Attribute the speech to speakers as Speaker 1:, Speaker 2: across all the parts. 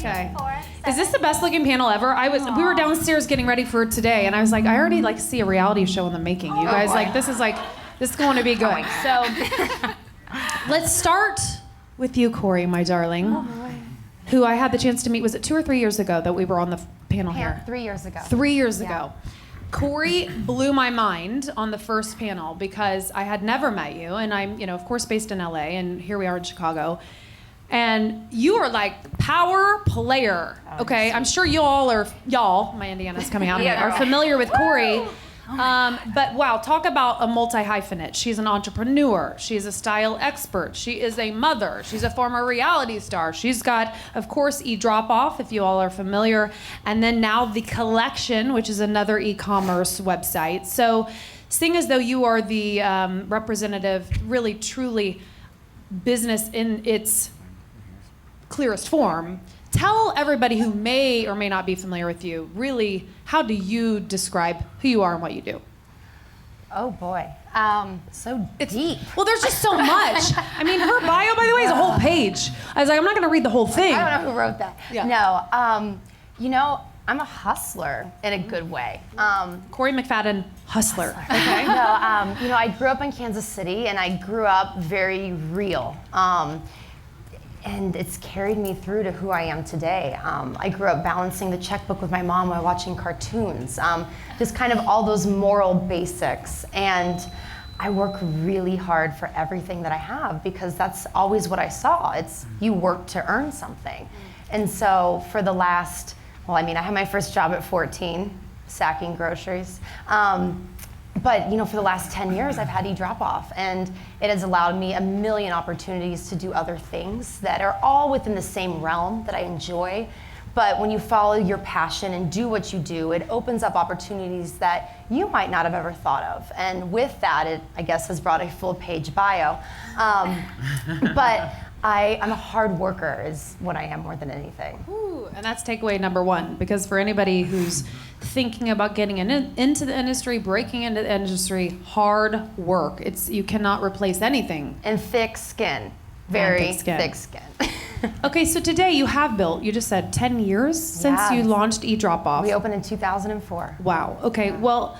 Speaker 1: Okay. Is this the best looking panel ever? We were downstairs getting ready for today, and I was like, I already like see a reality show in the making. You guys, this is going to be good. So let's start with you, Corri, my darling, who I had the chance to meet. Was it 2 or 3 years ago that we were on the panel here?
Speaker 2: 3 years ago.
Speaker 1: 3 years ago. Corri blew my mind on the first panel because I had never met you, and I'm, of course, based in LA, and here we are in Chicago. And you are like power player, okay? I'm sure y'all, my Indiana's coming out, are familiar with Corri. But wow, talk about a multi-hyphenate. She's an entrepreneur. She's a style expert. She is a mother. She's a former reality star. She's got, of course, eDrop-Off, if you all are familiar. And then now The Collection, which is another e-commerce website. So seeing as though you are the representative, really, truly business in its clearest form, tell everybody who may or may not be familiar with you, really, how do you describe who you are and what you do?
Speaker 2: Oh boy, so deep.
Speaker 1: Well, there's just so much. I mean, her bio, by the way, is a whole page. I was like, I'm not gonna read the whole thing.
Speaker 2: I don't know who wrote that. Yeah. No, I'm a hustler in a good way.
Speaker 1: Corri McFadden, hustler. Okay.
Speaker 2: No, I grew up in Kansas City, and I grew up very real. And it's carried me through to who I am today. I grew up balancing the checkbook with my mom while watching cartoons. Just kind of all those moral basics. And I work really hard for everything that I have because that's always what I saw. It's you work to earn something. And so for the last, I had my first job at 14, sacking groceries. But for the last 10 years, I've had eDrop-Off, and it has allowed me a million opportunities to do other things that are all within the same realm that I enjoy. But when you follow your passion and do what you do, it opens up opportunities that you might not have ever thought of. And with that, it, I guess, has brought a full-page bio. But I'm a hard worker is what I am more than anything.
Speaker 1: Ooh, and that's takeaway number one, because for anybody who's thinking about getting into the industry, breaking into the industry, hard work. You cannot replace anything.
Speaker 2: And thick skin, very thick skin.
Speaker 1: Okay, so today you have built, you just said 10 years since you launched eDrop-Off.
Speaker 2: We opened in 2004.
Speaker 1: Wow, okay, well,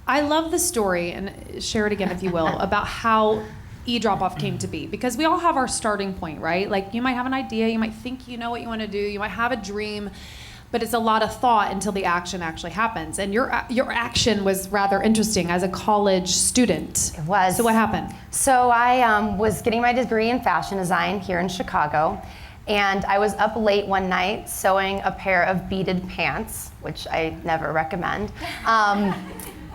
Speaker 1: I love the story, and share it again if you will, about how eDrop-Off came to be, because we all have our starting point, right? Like you might have an idea, you might think you know what you want to do, you might have a dream, but it's a lot of thought until the action actually happens. And your action was rather interesting as a college student.
Speaker 2: It was.
Speaker 1: So what happened?
Speaker 2: So I was getting my degree in fashion design here in Chicago, and I was up late one night sewing a pair of beaded pants, which I never recommend. And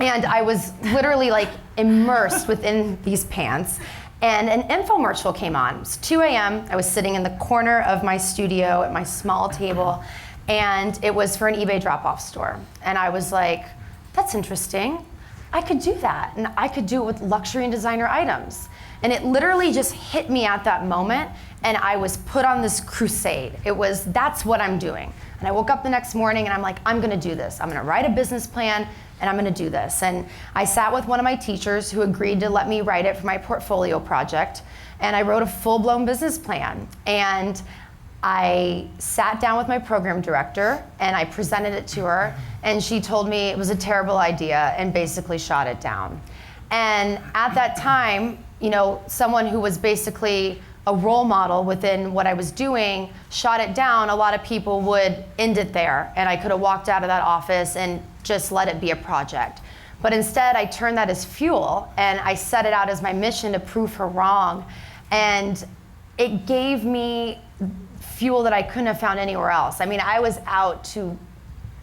Speaker 2: I was literally like immersed within these pants. And an infomercial came on. It was 2 a.m. I was sitting in the corner of my studio at my small table, and it was for an eBay drop-off store. And I was like, that's interesting. I could do that, and I could do it with luxury and designer items. And it literally just hit me at that moment, and I was put on this crusade. That's what I'm doing. And I woke up the next morning, and I'm like, I'm gonna do this. I'm gonna write a business plan, and I'm gonna do this. And I sat with one of my teachers who agreed to let me write it for my portfolio project. And I wrote a full-blown business plan. And I sat down with my program director and I presented it to her, and she told me it was a terrible idea and basically shot it down. And at that time, someone who was basically a role model within what I was doing shot it down, a lot of people would end it there, and I could have walked out of that office and just let it be a project. But instead, I turned that as fuel, and I set it out as my mission to prove her wrong. And it gave me fuel that I couldn't have found anywhere else. I was out to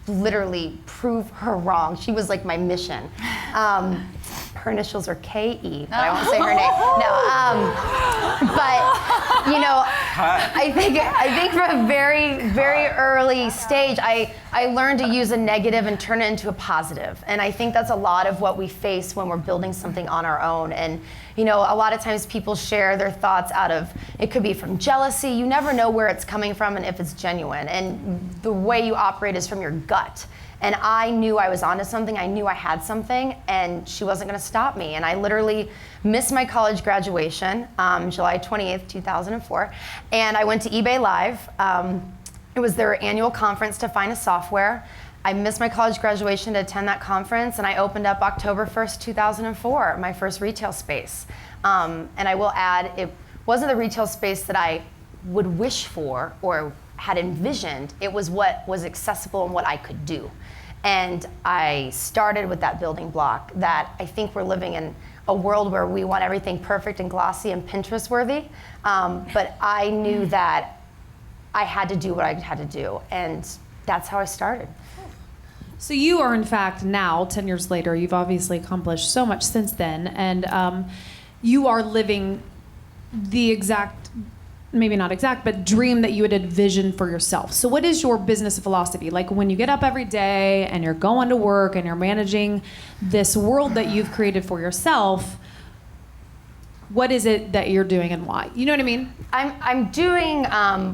Speaker 2: literally prove her wrong. She was like my mission. Her initials are K-E, but I won't say her name. No, I think from a very, very early stage, I learned to use a negative and turn it into a positive. And I think that's a lot of what we face when we're building something on our own. And a lot of times people share their thoughts out of, it could be from jealousy. You never know where it's coming from and if it's genuine. And the way you operate is from your gut. And I knew I was onto something. I knew I had something, and she wasn't going to stop me. And I literally missed my college graduation, July 28th, 2004. And I went to eBay Live, It was their annual conference to find a software. I missed my college graduation to attend that conference, and I opened up October 1st, 2004, my first retail space. And I will add, it wasn't the retail space that I would wish for or had envisioned. It was what was accessible and what I could do. And I started with that building block that I think we're living in a world where we want everything perfect and glossy and Pinterest worthy. But I knew that I had to do what I had to do, and that's how I started.
Speaker 1: So you are, in fact, now, 10 years later, you've obviously accomplished so much since then, and you are living the exact, maybe not exact, but dream that you had envisioned for yourself. So what is your business philosophy? Like when you get up every day and you're going to work and you're managing this world that you've created for yourself, what is it that you're doing and why? You know what I mean?
Speaker 2: I'm doing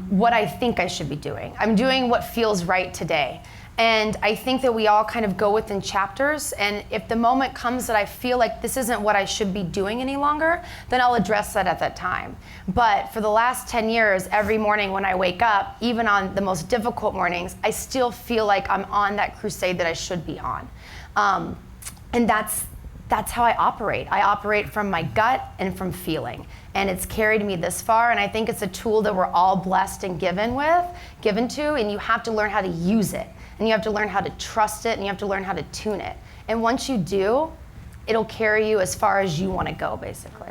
Speaker 2: what I think I should be doing. I'm doing what feels right today. And I think that we all kind of go within chapters, and if the moment comes that I feel like this isn't what I should be doing any longer, then I'll address that at that time. But for the last 10 years, every morning when I wake up, even on the most difficult mornings, I still feel like I'm on that crusade that I should be on. And that's how I operate. I operate from my gut and from feeling. And it's carried me this far, and I think it's a tool that we're all blessed and given to, and you have to learn how to use it. And you have to learn how to trust it, and you have to learn how to tune it. And once you do, it'll carry you as far as you want to go, basically.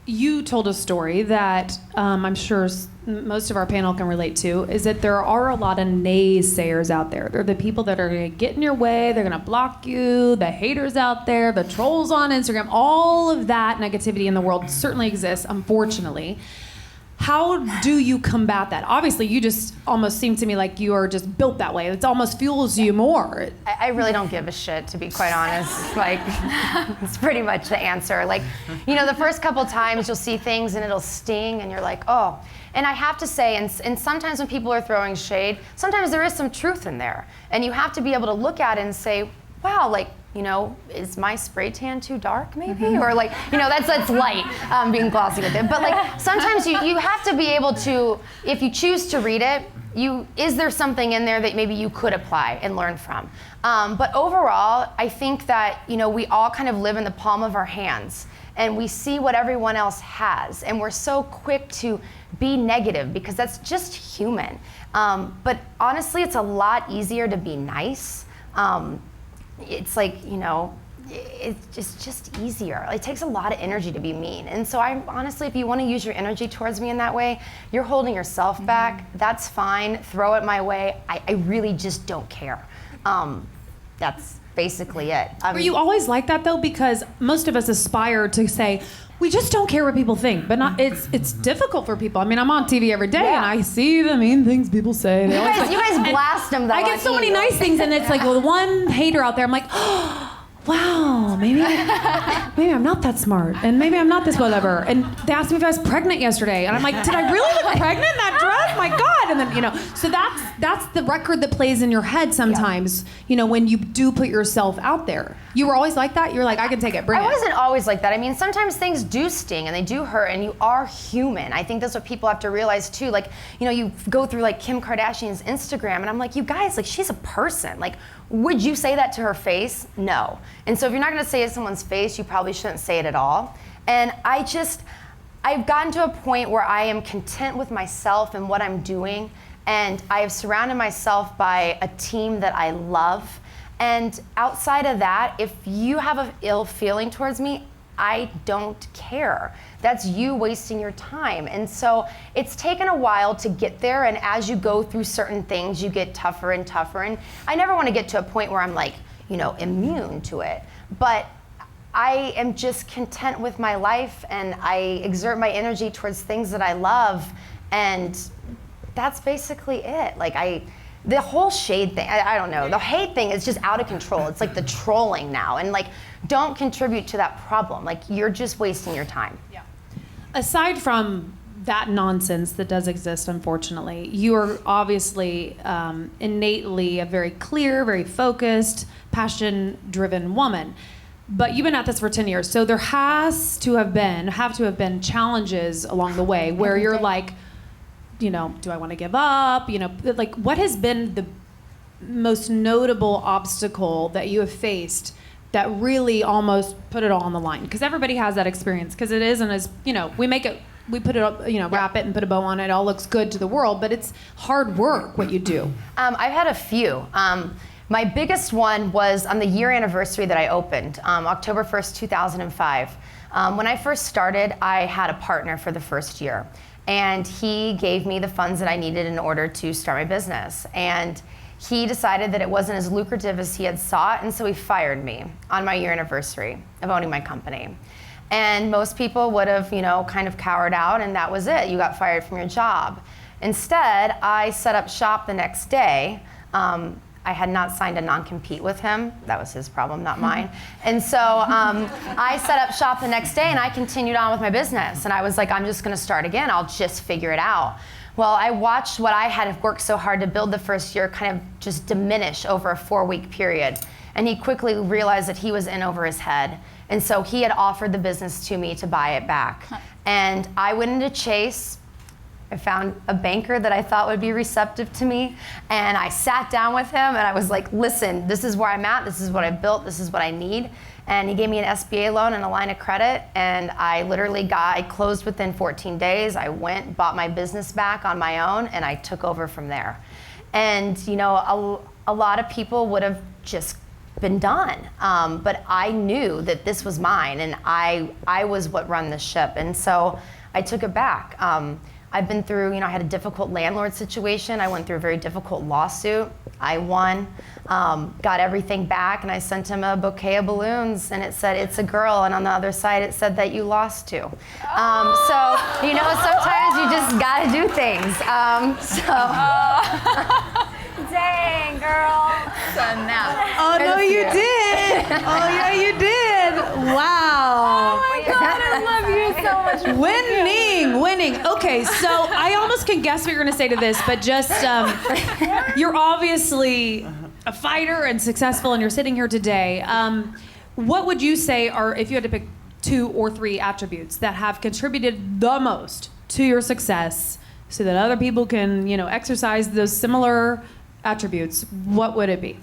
Speaker 1: You told a story that I'm sure most of our panel can relate to, is that there are a lot of naysayers out there. They're the people that are going to get in your way, they're going to block you, the haters out there, the trolls on Instagram, all of that negativity in the world certainly exists, unfortunately. How do you combat that? Obviously, you just almost seem to me like you are just built that way. It almost fuels you more.
Speaker 2: I really don't give a shit, to be quite honest. Like, it's pretty much the answer. Like, you know, the first couple times you'll see things and it'll sting and you're like, oh. And I have to say, and sometimes when people are throwing shade, sometimes there is some truth in there. And you have to be able to look at it and say, wow, like, you know, is my spray tan too dark maybe? Or like, you know, that's light, being glossy with it. But like, sometimes you have to be able to, if you choose to read it, is there something in there that maybe you could apply and learn from? But overall, I think that, you know, we all kind of live in the palm of our hands, and we see what everyone else has, and we're so quick to be negative because that's just human. But honestly, it's a lot easier to be nice. It's like, you know, it's just easier. It takes a lot of energy to be mean. And so I honestly, if you want to use your energy towards me in that way, you're holding yourself back. That's fine. Throw it my way. I really just don't care. That's basically it.
Speaker 1: Were you always like that though? Because most of us aspire to say, we just don't care what people think, but not. It's difficult for people. I mean, I'm on TV every day, and I see the mean things people say.
Speaker 2: You guys blast them though.
Speaker 1: I get so many nice things, and it's like, well, one hater out there, I'm like, oh, wow, maybe I'm not that smart, and maybe I'm not this whatever. And they asked me if I was pregnant yesterday, and I'm like, did I really look pregnant in that dress? My God! And then, you know, so that's the record that plays in your head sometimes. Yeah. You know, when you do put yourself out there. You were always like that? You were like, I can take it, bring it.
Speaker 2: I wasn't always like that. I mean, sometimes things do sting and they do hurt, and you are human. I think that's what people have to realize too. Like, you know, you go through like Kim Kardashian's Instagram, and I'm like, you guys, like, she's a person. Like, would you say that to her face? No. And so if you're not gonna say it to someone's face, you probably shouldn't say it at all. And I've gotten to a point where I am content with myself and what I'm doing, and I have surrounded myself by a team that I love. And outside of that, if you have an ill feeling towards me, I don't care. That's you wasting your time. And so it's taken a while to get there, and as you go through certain things, you get tougher and tougher. And I never want to get to a point where I'm like, you know, immune to it. But I am just content with my life, and I exert my energy towards things that I love, and that's basically it. Like, the whole shade thing, I don't know. The hate thing is just out of control. It's like the trolling now. And like, don't contribute to that problem. Like, you're just wasting your time.
Speaker 1: Yeah. Aside from that nonsense that does exist, unfortunately, you are obviously innately a very clear, very focused, passion-driven woman. But you've been at this for 10 years. So there have to have been challenges along the way where you're like, do I want to give up? Like, what has been the most notable obstacle that you have faced that really almost put it all on the line? Because everybody has that experience, because it isn't as, we put it up, wrap it and put a bow on it. It all looks good to the world, but it's hard work what you do.
Speaker 2: I've had a few. My biggest one was on the year anniversary that I opened, October 1st, 2005. When I first started, I had a partner for the first year, and he gave me the funds that I needed in order to start my business. And he decided that it wasn't as lucrative as he had sought, and so he fired me on my year anniversary of owning my company. And most people would have, kind of cowered out, and that was it. You got fired from your job. Instead, I set up shop the next day. I had not signed a non-compete with him. That was his problem, not mine. And so I set up shop the next day, and I continued on with my business. And I was like, I'm just going to start again. I'll just figure it out. Well, I watched what I had worked so hard to build the first year kind of just diminish over a 4-week period. And he quickly realized that he was in over his head. And so he had offered the business to me to buy it back. And I went into Chase. I found a banker that I thought would be receptive to me. And I sat down with him and I was like, listen, this is where I'm at. This is what I built. This is what I need. And he gave me an SBA loan and a line of credit. And I I closed within 14 days. I went, bought my business back on my own, and I took over from there. And a lot of people would have just been done. But I knew that this was mine, and I was what run the ship. And so I took it back. I've been through, I had a difficult landlord situation. I went through a very difficult lawsuit. I won, got everything back, and I sent him a bouquet of balloons, and it said, it's a girl, and on the other side it said that you lost to. So, sometimes you just gotta do things.
Speaker 3: Dang, girl. So now.
Speaker 1: Oh, no, you did. Oh, yeah, you did. Wow.
Speaker 3: Oh my God, I love you so much.
Speaker 1: Winning. Okay, so I almost can guess what you're going to say to this, but just, you're obviously a fighter and successful, and you're sitting here today. What would you say are, if you had to pick 2 or 3 attributes that have contributed the most to your success so that other people can, exercise those similar attributes, what would it be?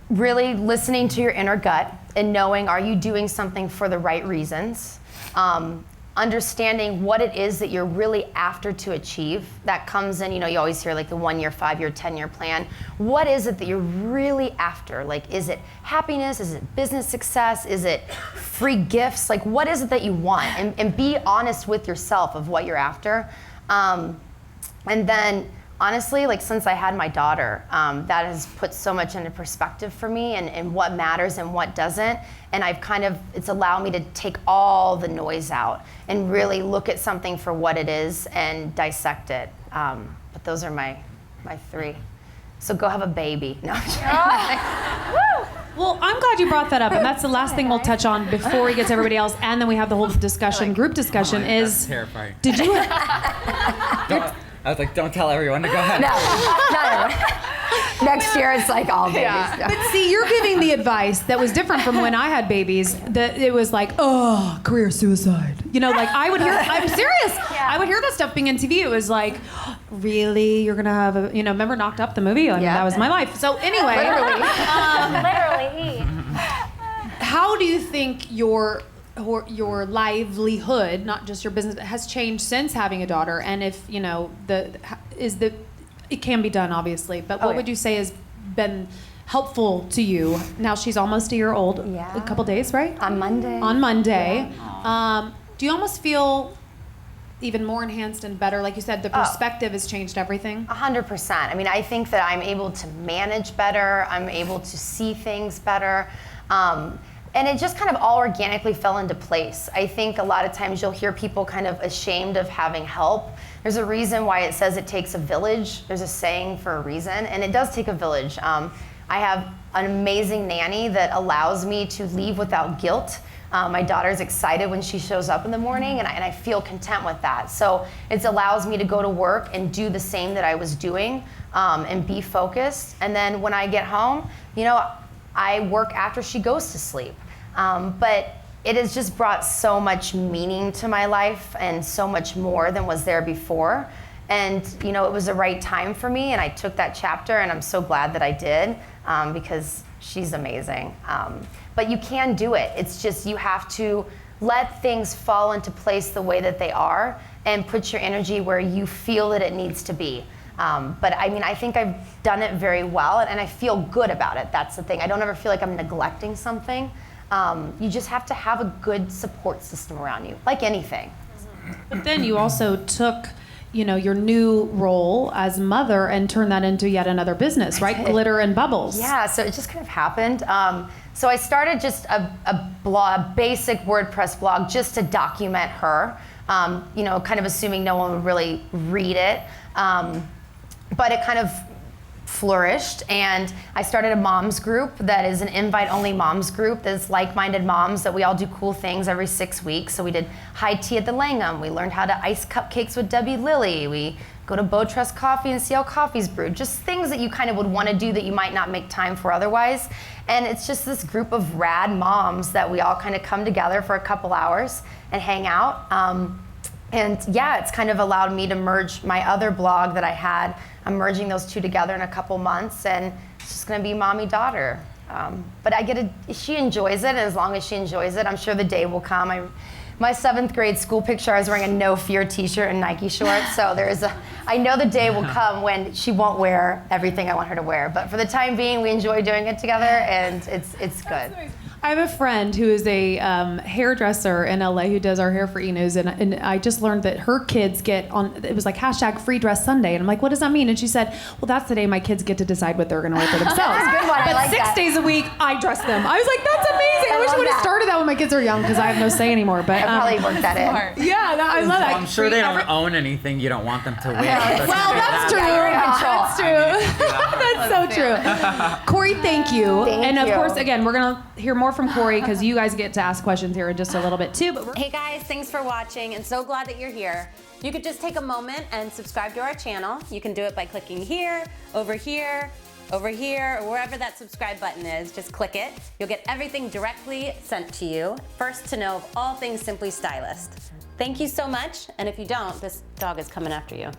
Speaker 2: Really listening to your inner gut and knowing, are you doing something for the right reasons? Understanding what it is that you're really after to achieve. That comes in, you always hear like the 1-year, 5-year, 10-year plan. What is it that you're really after? Like, is it happiness? Is it business success? Is it free gifts? Like, what is it that you want? And be honest with yourself of what you're after. And then, honestly, like since I had my daughter, that has put so much into perspective for me and what matters and what doesn't. And it's allowed me to take all the noise out and really look at something for what it is and dissect it. But those are my 3. So go have a baby. No,
Speaker 1: Well, I'm glad you brought that up, and that's the last thing we'll touch on before we get to everybody else, and then we have the whole discussion, group discussion.
Speaker 4: That's terrifying.
Speaker 1: Did you?
Speaker 4: I was like, don't tell everyone to go ahead.
Speaker 2: no, not everyone. Next year it's like all babies.
Speaker 1: Yeah. But see, you're giving the advice that was different from when I had babies. That it was like, oh, career suicide. Like I would hear. I'm serious.
Speaker 3: Yeah.
Speaker 1: I would hear that stuff being on TV. It was like, really, you're gonna have a. Remember Knocked Up the movie? That was my life. So anyway,
Speaker 3: Literally.
Speaker 1: How do you think your livelihood, not just your business, has changed since having a daughter? And if it can be done, obviously, but what would you say has been helpful to you? Now she's almost a year old.
Speaker 2: Yeah.
Speaker 1: A couple days, right?
Speaker 2: On Monday.
Speaker 1: Yeah. Do you almost feel even more enhanced and better? Like you said, the perspective has changed everything.
Speaker 2: 100%. I mean, I think that I'm able to manage better. I'm able to see things better. And it just kind of all organically fell into place. I think a lot of times you'll hear people kind of ashamed of having help. There's a reason why it says it takes a village. There's a saying for a reason, and it does take a village. I have an amazing nanny that allows me to leave without guilt. My daughter's excited when she shows up in the morning, and I feel content with that. So it allows me to go to work and do the same that I was doing and be focused. And then when I get home, I work after she goes to sleep. But it has just brought so much meaning to my life and so much more than was there before. And you know, it was the right time for me, and I took that chapter, and I'm so glad that I did, because she's amazing. But you can do it. It's just you have to let things fall into place the way that they are and put your energy where you feel that it needs to be. But I mean, I think I've done it very well, and I feel good about it. That's the thing. I don't ever feel like I'm neglecting something. You just have to have a good support system around you, like anything.
Speaker 1: But then you also took, you know, your new role as mother and turned that into yet another business, right? Glitter and Bubbles.
Speaker 2: Yeah, so it just kind of happened. So I started just a blog, a basic WordPress blog, just to document her, you know, kind of assuming no one would really read it. But it kind of flourished, and I started a moms group that is an invite-only moms group that's like-minded moms that we all do cool things every 6 weeks. So we did high tea at the Langham. We learned how to ice cupcakes with Debbie Lilly. We go to Beau Trust Coffee and see how coffee's brewed. Just things that you kind of would want to do that you might not make time for otherwise. And it's just this group of rad moms that we all kind of come together for a couple hours and hang out. And yeah, it's kind of allowed me to merge my other blog that I had. I'm merging those two together in a couple months, and it's just gonna be mommy-daughter. But she enjoys it, and as long as she enjoys it, I'm sure the day will come. My 7th grade school picture, I was wearing a No Fear t-shirt and Nike shorts, so I know the day will come when she won't wear everything I want her to wear. But for the time being, we enjoy doing it together, and it's good.
Speaker 1: I have a friend who is a hairdresser in LA who does our hair for E-News, and I just learned that her kids get on, it was like hashtag Free Dress Sunday, and I'm like, what does that mean? And she said, well, that's the day my kids get to decide what they're gonna wear for themselves.
Speaker 2: That's a good one.
Speaker 1: But
Speaker 2: I like
Speaker 1: 6
Speaker 2: that.
Speaker 1: days a week, I dress them. I was like, that's amazing. I wish I would have started that when my kids are young, because I have no say anymore. But
Speaker 2: I probably worked that in.
Speaker 1: yeah, I love that.
Speaker 4: I'm sure they don't own anything you don't want them to wear.
Speaker 1: Well, that's true. That's true. That's so true. Corri, thank you.
Speaker 2: Thank
Speaker 1: of
Speaker 2: you.
Speaker 1: course, again, we're gonna hear more from Corri because you guys get to ask questions here in just a little bit too. But
Speaker 5: Hey guys, thanks for watching, and so glad that you're here. You could just take a moment and subscribe to our channel. You can do it by clicking here, over here, over here, or wherever that subscribe button is. Just click it. You'll get everything directly sent to you, first to know of all things Simply Stylist. Thank you so much, and if you don't, this dog is coming after you.